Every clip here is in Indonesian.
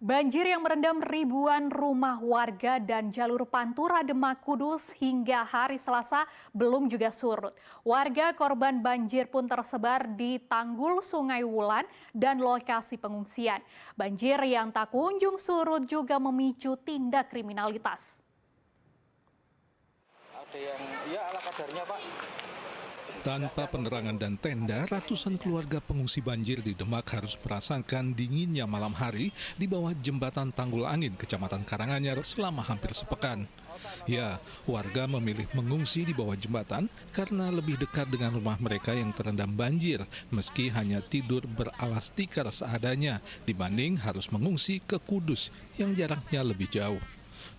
Banjir yang merendam ribuan rumah warga dan jalur Pantura Demak Kudus hingga hari Selasa belum juga surut. Warga korban banjir pun tersebar di tanggul Sungai Wulan dan lokasi pengungsian. Banjir yang tak kunjung surut juga memicu tindak kriminalitas. Ada yang ya ala kadarnya, Pak. Tanpa penerangan dan tenda, ratusan keluarga pengungsi banjir di Demak harus merasakan dinginnya malam hari di bawah jembatan Tanggul Angin, Kecamatan Karanganyar selama hampir sepekan. Ya, warga memilih mengungsi di bawah jembatan karena lebih dekat dengan rumah mereka yang terendam banjir, meski hanya tidur beralas tikar seadanya dibanding harus mengungsi ke Kudus yang jaraknya lebih jauh.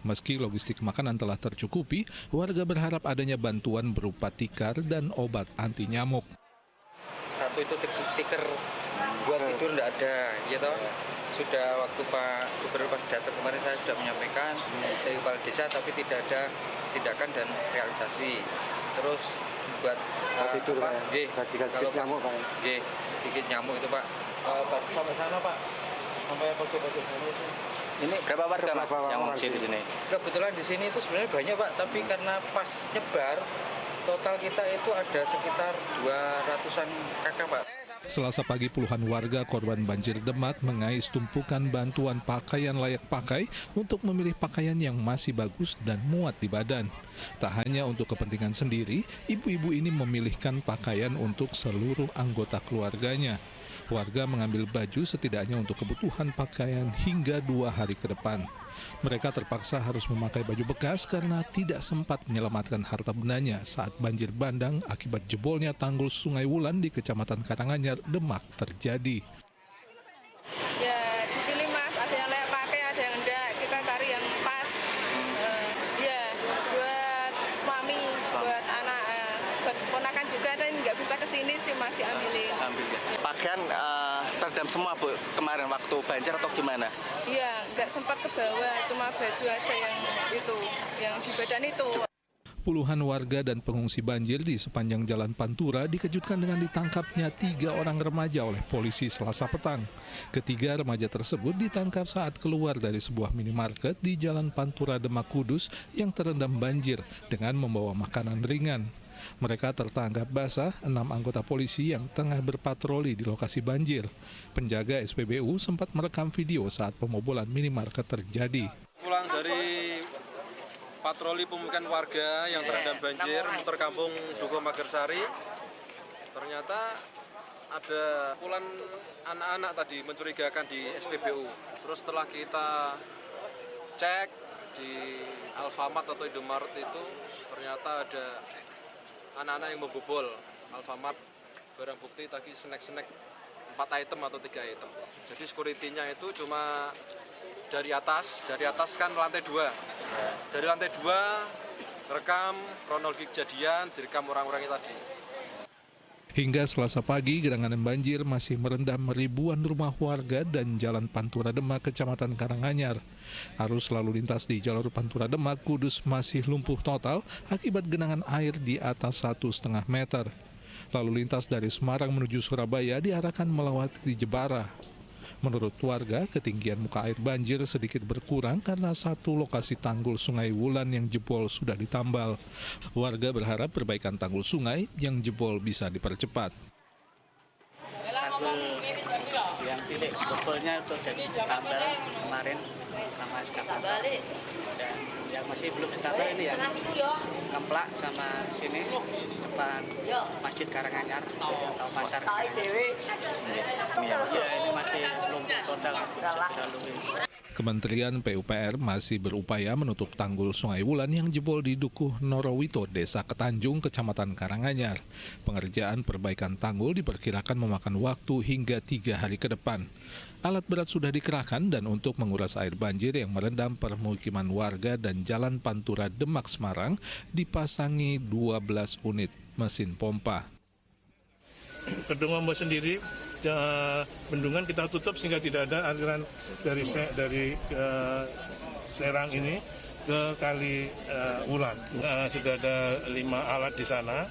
Meski logistik makanan telah tercukupi, warga berharap adanya bantuan berupa tikar dan obat anti nyamuk. Satu itu tikar buat tidur tidak ada, gitu. Sudah waktu Pak Gubernur pas datang kemarin saya sudah menyampaikan dari kepala desa, tapi tidak ada tindakan dan realisasi. Terus buat tidur, apa? Kalau nyamuk, Pak. Gigit nyamuk itu, Pak. Sampai sana, Pak. Sampai bagus-bagus itu. Ini berapa warga Mas yang mengungsi di sini? Kebetulan di sini itu sebenarnya banyak, Pak, tapi karena pas nyebar total kita itu ada sekitar 200-an kakak, Pak. Selasa pagi puluhan warga korban banjir Demak mengais tumpukan bantuan pakaian layak pakai untuk memilih pakaian yang masih bagus dan muat di badan. Tak hanya untuk kepentingan sendiri, ibu-ibu ini memilihkan pakaian untuk seluruh anggota keluarganya. Warga mengambil baju setidaknya untuk kebutuhan pakaian hingga 2 hari ke depan. Mereka terpaksa harus memakai baju bekas karena tidak sempat menyelamatkan harta bendanya saat banjir bandang akibat jebolnya tanggul Sungai Wulan di Kecamatan Karanganyar, Demak terjadi. Ya dipilih, Mas, ada yang layak pakai, ada yang enggak. Kita cari yang pas. Ya buat suami, buat anak, buat ponakan juga ada yang nggak bisa kesini sih, Mas, diambilin. Pakaian terendam semua, Bu, kemarin waktu banjir atau gimana? Iya, nggak sempat ke bawah, cuma baju aja yang itu, yang di badan itu. Puluhan warga dan pengungsi banjir di sepanjang Jalan Pantura dikejutkan dengan ditangkapnya 3 orang remaja oleh polisi Selasa petang. Ketiga remaja tersebut ditangkap saat keluar dari sebuah minimarket di Jalan Pantura Demak Kudus yang terendam banjir dengan membawa makanan ringan. Mereka tertangkap basah 6 anggota polisi yang tengah berpatroli di lokasi banjir. Penjaga SPBU sempat merekam video saat pembobolan minimarket terjadi. Pulang dari patroli pemukiman warga yang terendam banjir, muter kampung Dukuh Magersari, ternyata ada kumpulan anak-anak tadi mencurigakan di SPBU. Terus setelah kita cek di Alfamart atau Indomaret itu, ternyata ada anak-anak yang membobol Alfamart, barang bukti tadi snack-snack 4 item atau 3 item. Jadi security-nya itu cuma dari atas kan lantai 2. Dari lantai 2 rekam kronologi kejadian, direkam orang-orangnya tadi. Hingga Selasa pagi, genangan banjir masih merendam ribuan rumah warga dan Jalan Pantura Demak, Kecamatan Karanganyar. Arus lalu lintas di jalur Pantura Demak Kudus masih lumpuh total akibat genangan air di atas 1,5 meter. Lalu lintas dari Semarang menuju Surabaya diarahkan melewati Jebara. Menurut warga, ketinggian muka air banjir sedikit berkurang karena satu lokasi tanggul Sungai Wulan yang jebol sudah ditambal. Warga berharap perbaikan tanggul sungai yang jebol bisa dipercepat. Tanggul yang titik jebolnya itu sudah ditambal kemarin sama eskavator. Dan yang masih belum ditambal ini yang ngemplak sama sini depan Masjid Karanganyar atau Pasar Karanganyar. Ini masih belum total bisa dilalui. Kementerian PUPR masih berupaya menutup tanggul Sungai Wulan yang jebol di Dukuh Norowito, Desa Ketanjung, Kecamatan Karanganyar. Pengerjaan perbaikan tanggul diperkirakan memakan waktu hingga 3 hari ke depan. Alat berat sudah dikerahkan dan untuk menguras air banjir yang merendam permukiman warga dan Jalan Pantura Demak Semarang dipasangi 12 unit mesin pompa. Kedung Ombak sendiri, bendungan kita tutup sehingga tidak ada aliran dari Serang ini ke Kali Wulan. Sudah ada 5 alat di sana,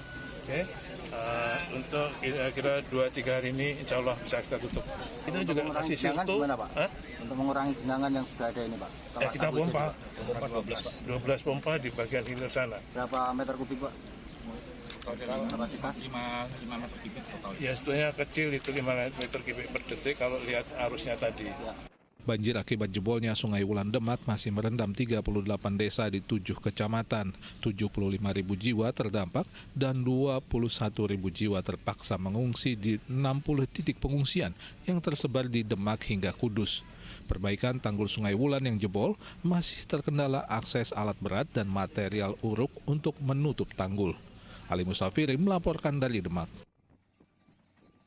Untuk kira-kira 2-3 hari ini insya Allah bisa kita tutup. Kita juga kasih sirtu. Gimana, Pak? Untuk mengurangi genangan yang sudah ada ini, Pak? Kita pompa 12 pompa di bagian hilir sana. Berapa meter kubik, Pak? Kapasitas? 5 meter kubik total. Ya sebetulnya kecil itu 5 meter kubik per detik kalau lihat arusnya tadi. Ya. Banjir akibat jebolnya Sungai Wulan Demak masih merendam 38 desa di 7 kecamatan. 75.000 jiwa terdampak dan 21.000 jiwa terpaksa mengungsi di 60 titik pengungsian yang tersebar di Demak hingga Kudus. Perbaikan tanggul Sungai Wulan yang jebol masih terkendala akses alat berat dan material uruk untuk menutup tanggul. Ali Mustafiri melaporkan dari Demak.